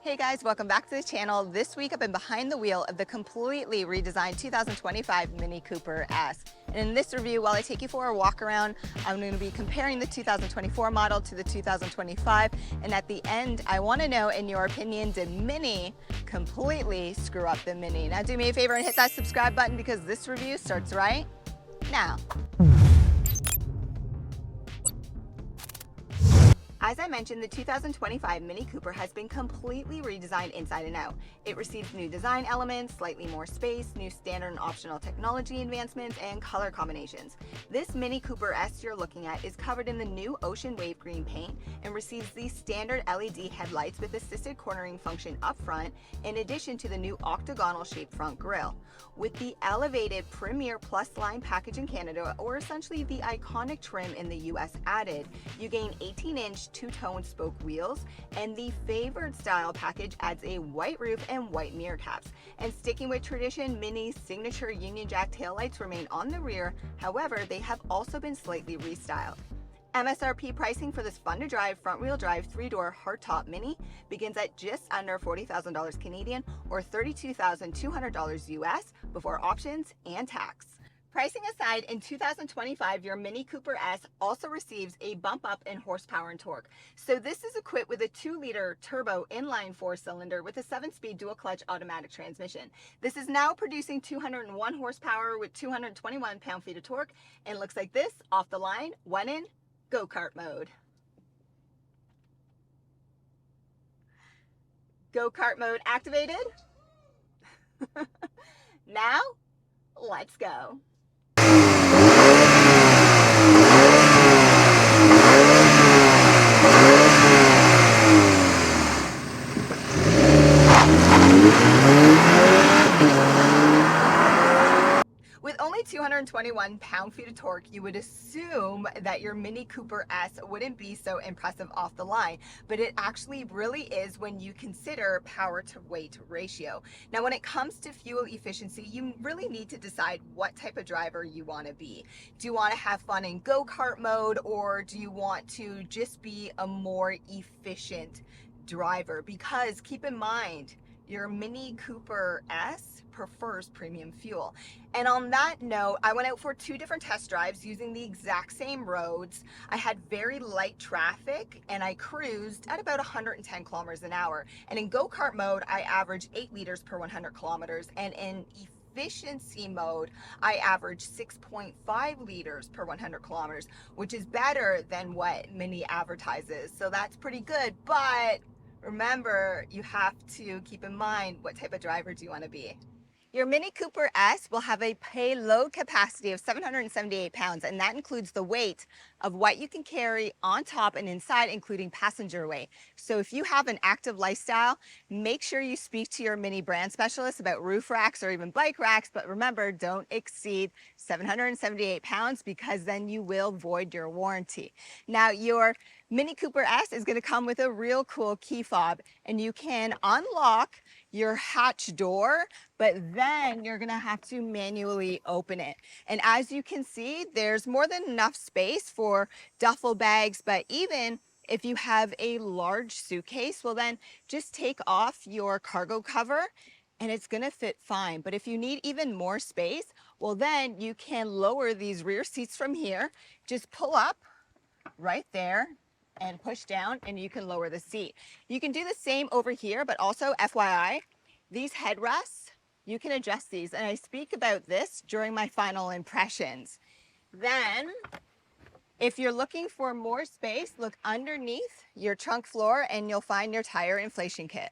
Hey guys, welcome back to the channel. This week I've been behind the wheel of the completely redesigned 2025 Mini Cooper S. And in this review, while I take you for a walk around, I'm going to be comparing the 2024 model to the 2025. And at the end, I want to know, in your opinion, did Mini completely screw up the Mini? Now do me a favor and hit that subscribe button because this review starts right now. As I mentioned, the 2025 Mini Cooper has been completely redesigned inside and out. It receives new design elements, slightly more space, new standard and optional technology advancements, and color combinations. This Mini Cooper S you're looking at is covered in the new Ocean Wave Green paint and receives the standard LED headlights with assisted cornering function up front, in addition to the new octagonal shaped front grille. With the elevated Premier Plus line package in Canada, or essentially the iconic trim in the US added, you gain 18-inch two-tone spoke wheels, and the favored style package adds a white roof and white mirror caps. And sticking with tradition, Mini's signature Union Jack taillights remain on the rear. However, they have also been slightly restyled. MSRP pricing for this fun-to-drive front-wheel drive 3-door hardtop Mini begins at just under $40,000 Canadian or $32,200 US before options and tax. Pricing aside, in 2025, your Mini Cooper S also receives a bump up in horsepower and torque. So this is equipped with a 2-liter turbo inline 4-cylinder with a 7-speed dual clutch automatic transmission. This is now producing 201 horsepower with 221 pound-feet of torque, and looks like this off the line when in go-kart mode. Go-kart mode activated. Now, let's go. With only 221 pound-feet of torque, you would assume that your Mini Cooper S wouldn't be so impressive off the line, but it actually really is when you consider power to weight ratio. Now, when it comes to fuel efficiency, you really need to decide what type of driver you want to be. Do you want to have fun in go-kart mode, or do you want to just be a more efficient driver? Because keep in mind, your Mini Cooper S prefers premium fuel. And on that note, I went out for 2 different test drives using the exact same roads. I had very light traffic and I cruised at about 110 kilometers an hour. And in go-kart mode, I averaged 8 liters per 100 kilometers. And in efficiency mode, I averaged 6.5 liters per 100 kilometers, which is better than what Mini advertises. So that's pretty good, but remember, you have to keep in mind what type of driver do you want to be. Your Mini Cooper S will have a payload capacity of 778 pounds, and that includes the weight of what you can carry on top and inside, including passenger weight. So if you have an active lifestyle, make sure you speak to your Mini brand specialist about roof racks or even bike racks, but remember, don't exceed 778 pounds because then you will void your warranty. Now, your Mini Cooper S is going to come with a real cool key fob, and you can unlock your hatch door, but then you're gonna have to manually open it. And as you can see, there's more than enough space for duffel bags, but even if you have a large suitcase, well then just take off your cargo cover and it's gonna fit fine. But if you need even more space, well then you can lower these rear seats from here, just pull up right there and push down and you can lower the seat. You can do the same over here, but also FYI, these headrests, you can adjust these, and I speak about this during my final impressions. Then, if you're looking for more space, look underneath your trunk floor and you'll find your tire inflation kit.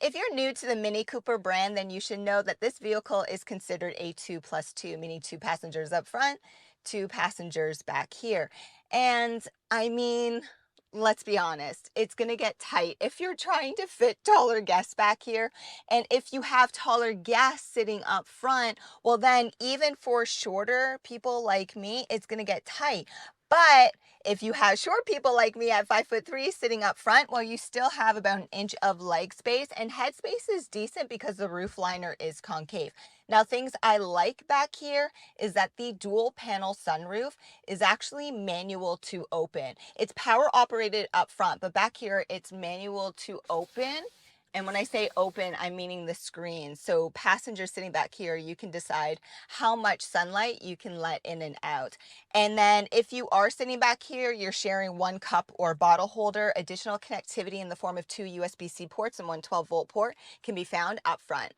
If you're new to the Mini Cooper brand, then you should know that this vehicle is considered a 2+2, meaning 2 passengers up front, 2 passengers back here. And I mean, let's be honest, it's going to get tight if you're trying to fit taller guests back here. And if you have taller guests sitting up front, well then even for shorter people like me, it's going to get tight. But if you have short people like me at 5'3" sitting up front, well, you still have about an inch of leg space, and head space is decent because the roof liner is concave. Now, things I like back here is that the dual panel sunroof is actually manual to open. It's power operated up front, but back here it's manual to open. And when I say open, I'm meaning the screen. So passengers sitting back here, you can decide how much sunlight you can let in and out. And then if you are sitting back here, you're sharing one cup or bottle holder. Additional connectivity in the form of two USB-C ports and one 12-volt port can be found up front.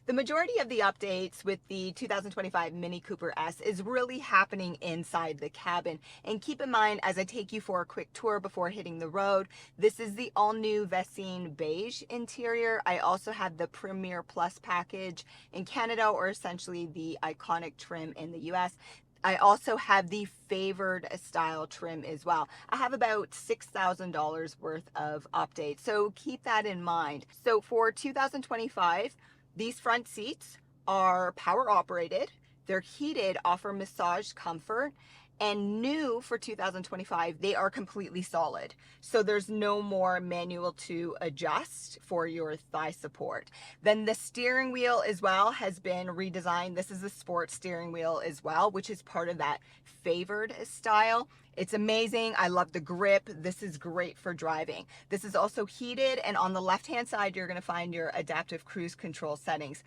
The majority of the updates with the 2025 Mini Cooper S is really happening inside the cabin. And keep in mind, as I take you for a quick tour before hitting the road, this is the all-new Vecine beige interior. I also have the Premier Plus package in Canada, or essentially the iconic trim in the US. I also have the favored style trim as well. I have about $6,000 worth of updates, so keep that in mind. So for 2025, these front seats are power operated, they're heated, offer massage comfort, and new for 2025, they are completely solid. So there's no more manual to adjust for your thigh support. Then the steering wheel as well has been redesigned. This is a sports steering wheel as well, which is part of that favored style. It's amazing. I love the grip. This is great for driving. This is also heated, and on the left-hand side, you're going to find your adaptive cruise control settings.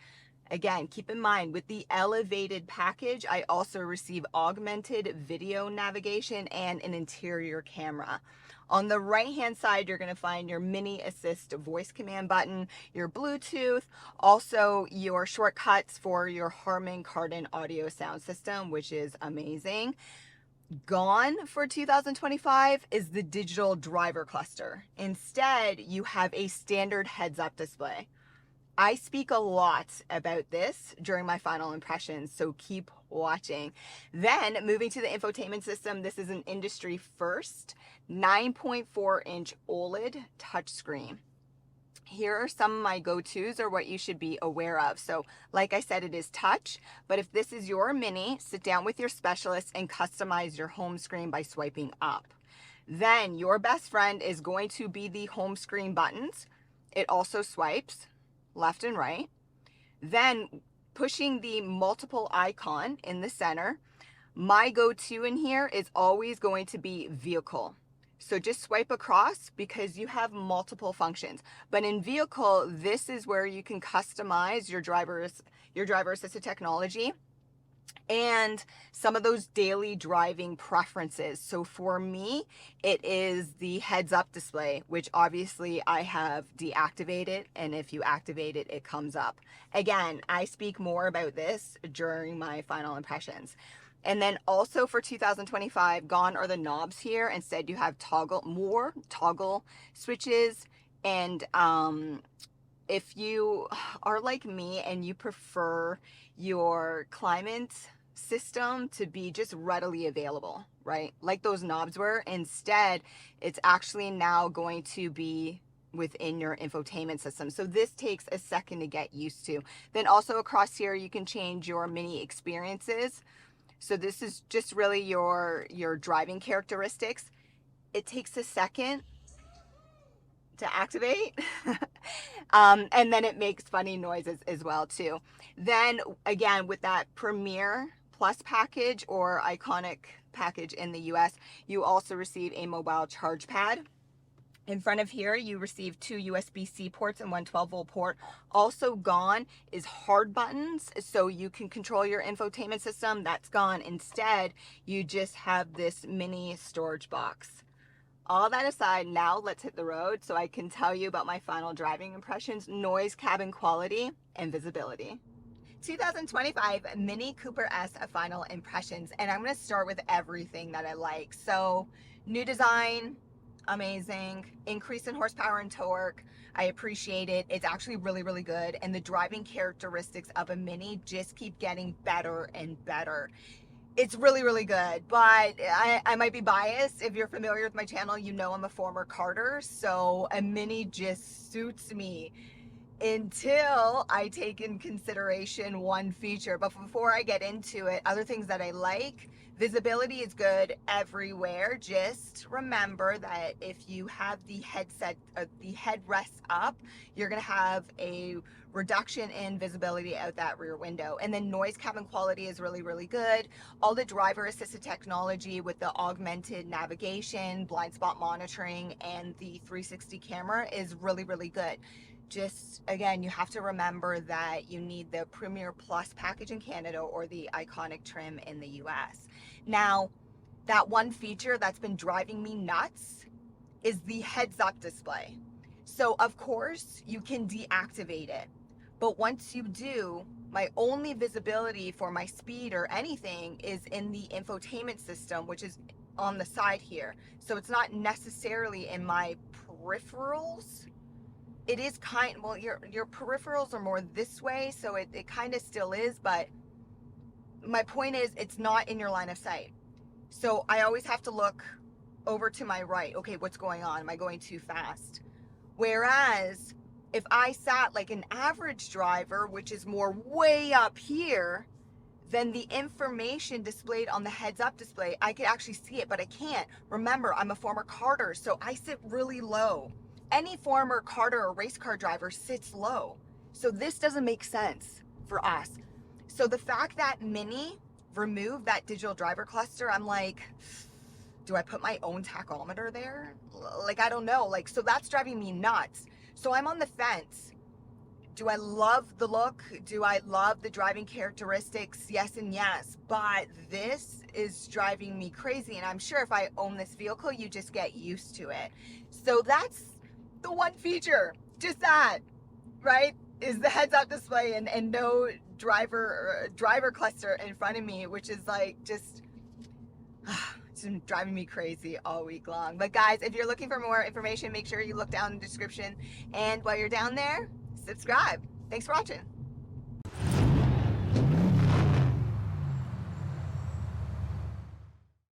Again, keep in mind, with the elevated package, I also receive augmented video navigation and an interior camera. On the right-hand side, you're going to find your Mini Assist voice command button, your Bluetooth, also your shortcuts for your Harman Kardon audio sound system, which is amazing. Gone for 2025 is the digital driver cluster. Instead, you have a standard heads-up display. I speak a lot about this during my final impressions, so keep watching. Then moving to the infotainment system, this is an industry first 9.4-inch OLED touchscreen. Here are some of my go-tos, or what you should be aware of. So like I said, it is touch, but if this is your Mini, sit down with your specialist and customize your home screen by swiping up. Then your best friend is going to be the home screen buttons. It also swipes left and right. Then pushing the multiple icon in the center. My go-to in here is always going to be vehicle. So just swipe across because you have multiple functions. But in vehicle, this is where you can customize your driver assisted technology and some of those daily driving preferences. So for me, it is the heads up display, which obviously I have deactivated, and if you activate it, it comes up. Again, I speak more about this during my final impressions. And then also for 2025, gone are the knobs here. Instead, you have more toggle switches. And if you are like me and you prefer your climate system to be just readily available, right? Like those knobs were, instead, it's actually now going to be within your infotainment system. So this takes a second to get used to. Then also across here, you can change your Mini experiences. So this is just really your driving characteristics. It takes a second to activate. And then it makes funny noises as well too. Then again, with that Premier Plus package or iconic package in the US, you also receive a mobile charge pad. In front of here, you receive two USB-C ports and one 12-volt port. Also gone is hard buttons, so you can control your infotainment system. That's gone. Instead, you just have this mini storage box. All that aside, now let's hit the road so I can tell you about my final driving impressions, noise, cabin quality, and visibility. 2025 Mini Cooper S final impressions, and I'm going to start with everything that I like. So new design, amazing. Increase in horsepower and torque, I appreciate it. It's actually really, really good. And the driving characteristics of a Mini just keep getting better and better. It's really, really good, but I might be biased. If you're familiar with my channel, you know I'm a former karter, so a Mini just suits me. until I take in consideration one feature. But before I get into it, other things that I like, visibility is good everywhere. Just remember that if you have the the headrest up, you're gonna have a reduction in visibility out that rear window. And then noise cabin quality is really, really good. All the driver assisted technology with the augmented navigation, blind spot monitoring, and the 360 camera is really, really good. Just again, you have to remember that you need the Premier Plus package in Canada or the Iconic trim in the US. Now, that one feature that's been driving me nuts is the heads up display. So, of course, you can deactivate it. But once you do, my only visibility for my speed or anything is in the infotainment system, which is on the side here. So, it's not necessarily in my peripherals. It is well, your peripherals are more this way, so it kind of still is, but my point is it's not in your line of sight. So I always have to look over to my right. Okay, what's going on? Am I going too fast? Whereas if I sat like an average driver, which is more way up here, then the information displayed on the heads up display, I could actually see it, but I can't. Remember, I'm a former karter, so I sit really low. Any former karter or race car driver sits low. So this doesn't make sense for us. So the fact that Mini removed that digital driver cluster, I'm like, do I put my own tachometer there? Like, I don't know. Like, so that's driving me nuts. So I'm on the fence. Do I love the look? Do I love the driving characteristics? Yes and yes. But this is driving me crazy. And I'm sure if I own this vehicle, you just get used to it. So that's the one feature. Just that, right? Is the heads up display and no driver cluster in front of me, which is like just it's been driving me crazy all week long. But guys, if you're looking for more information, make sure you look down in the description. And while you're down there, subscribe. Thanks for watching.